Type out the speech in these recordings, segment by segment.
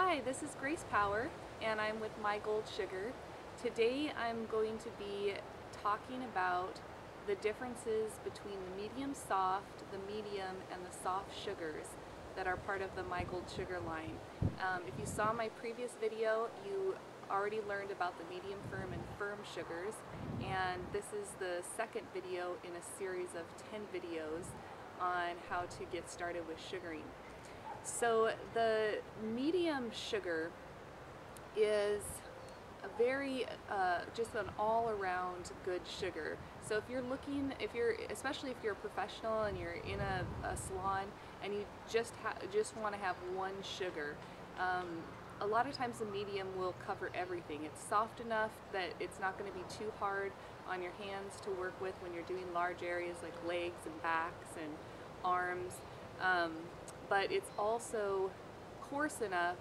Hi, this is Grace Power, and I'm with My Gold Sugar. Today I'm going to be talking about the differences between the medium soft, the medium, and the soft sugars that are part of the My Gold Sugar line. If you saw my previous video, you already learned about the medium firm and firm sugars, and this is the second video in a series of 10 videos on how to get started with sugaring. So the medium sugar is a very, just an all-around good sugar. So if you're looking, especially if you're a professional and you're in a salon and you just want to have one sugar, a lot of times the medium will cover everything. It's soft enough that it's not going to be too hard on your hands to work with when you're doing large areas like legs and backs and arms. But it's also coarse enough,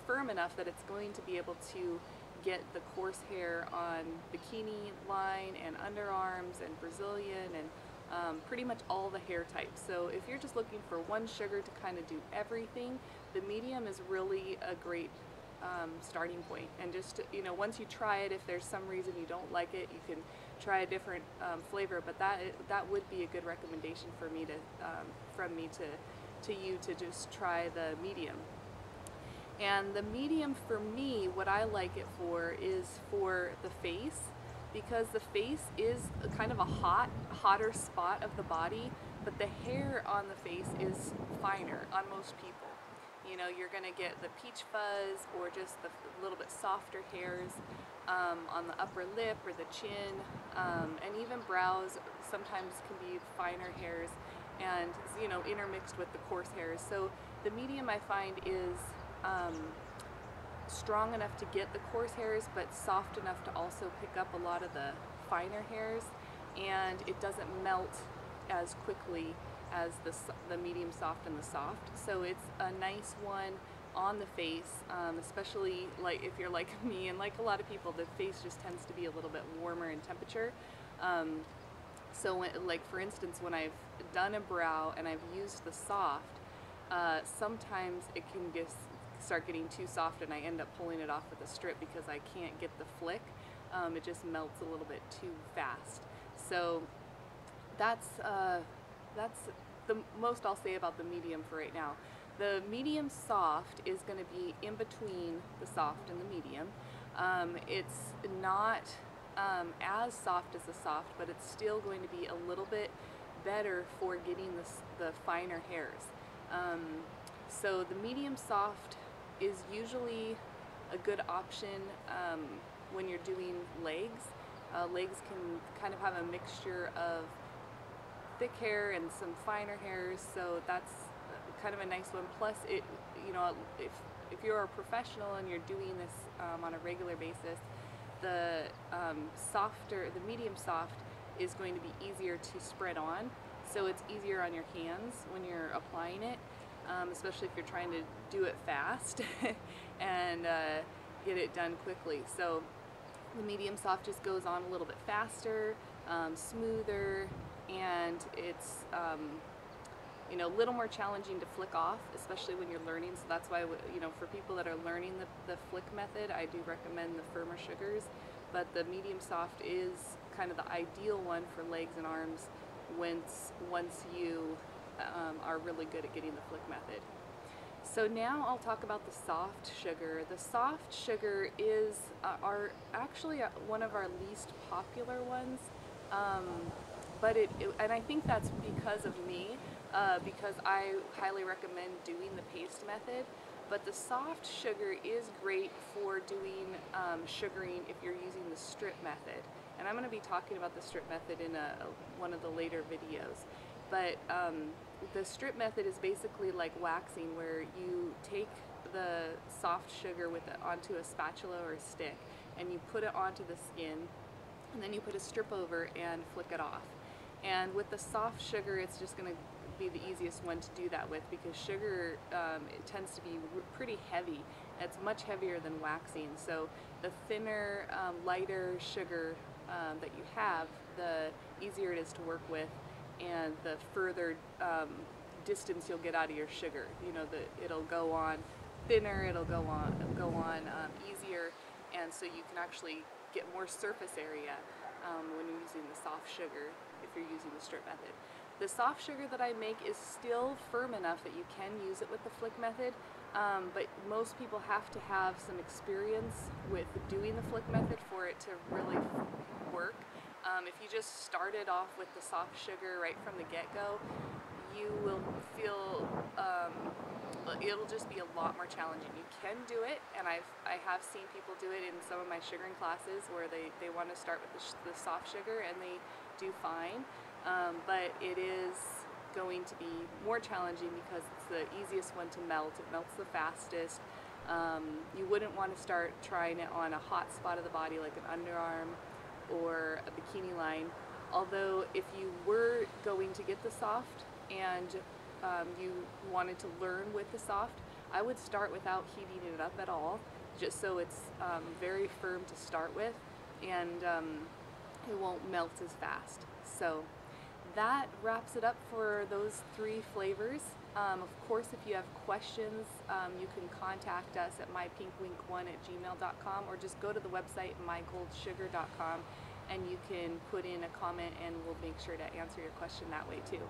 firm enough that it's going to be able to get the coarse hair on bikini line and underarms and Brazilian and pretty much all the hair types. So if you're just looking for one sugar to kind of do everything, the medium is really a great starting point. And just, once you try it, if there's some reason you don't like it, you can try a different flavor, but that would be a good recommendation for me to you to just try the medium. And the medium for me, what I like it for is for the face, because the face is kind of a hotter spot of the body, but the hair on the face is finer on most people. You're gonna get the peach fuzz or just the little bit softer hairs on the upper lip or the chin, and even brows sometimes can be finer hairs and intermixed with the coarse hairs. So the medium I find is strong enough to get the coarse hairs, but soft enough to also pick up a lot of the finer hairs, and it doesn't melt as quickly as the medium soft and the soft. So it's a nice one on the face, especially like if you're like me and like a lot of people, the face just tends to be a little bit warmer in temperature. So like for instance, when I've done a brow and I've used the soft, sometimes it can just start getting too soft and I end up pulling it off with a strip because I can't get the flick. It just melts a little bit too fast. So that's the most I'll say about the medium for right now. The medium soft is going to be in between the soft and the medium. It's not as soft as the soft, but it's still going to be a little bit better for getting the finer hairs. So the medium soft is usually a good option when you're doing legs. Legs can kind of have a mixture of thick hair and some finer hairs, so that's kind of a nice one. Plus, if you're a professional and you're doing this on a regular basis, the medium soft is going to be easier to spread on, so it's easier on your hands when you're applying it, especially if you're trying to do it fast and get it done quickly. So the medium soft just goes on a little bit faster, smoother, and it's a little more challenging to flick off, especially when you're learning. So that's why, for people that are learning the flick method, I do recommend the firmer sugars, but the medium soft is kind of the ideal one for legs and arms once you are really good at getting the flick method. So now I'll talk about the soft sugar. The soft sugar is actually one of our least popular ones, and I think that's because of me, because I highly recommend doing the paste method. But the soft sugar is great for doing sugaring if you're using the strip method. And I'm going to be talking about the strip method in one of the later videos. But the strip method is basically like waxing, where you take the soft sugar onto a spatula or a stick, and you put it onto the skin, and then you put a strip over and flick it off. And with the soft sugar, it's just going to be the easiest one to do that with, because sugar it tends to be pretty heavy. It's much heavier than waxing. So the thinner, lighter sugar that you have, the easier it is to work with, and the further distance you'll get out of your sugar. It'll go on thinner, it'll go on easier, and so you can actually get more surface area when you're using the soft sugar if you're using the strip method. The soft sugar that I make is still firm enough that you can use it with the flick method, but most people have to have some experience with doing the flick method for it to really work. If you just started off with the soft sugar right from the get-go, you will feel it'll just be a lot more challenging. You can do it, and I have seen people do it in some of my sugaring classes where they want to start with the soft sugar, and they do fine, but it is going to be more challenging because it's the easiest one to melt. It melts the fastest. You wouldn't want to start trying it on a hot spot of the body like an underarm or a bikini line, although if you were going to get the soft and you wanted to learn with the soft, I would start without heating it up at all, just so it's very firm to start with, and it won't melt as fast. So that wraps it up for those 3 flavors. Of course, if you have questions, you can contact us at mypinkwink1@gmail.com, or just go to the website mygoldsugar.com and you can put in a comment and we'll make sure to answer your question that way too.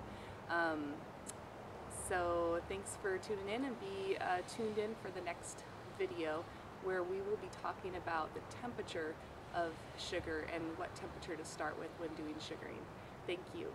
So thanks for tuning in, and be tuned in for the next video where we will be talking about the temperature of sugar and what temperature to start with when doing sugaring. Thank you.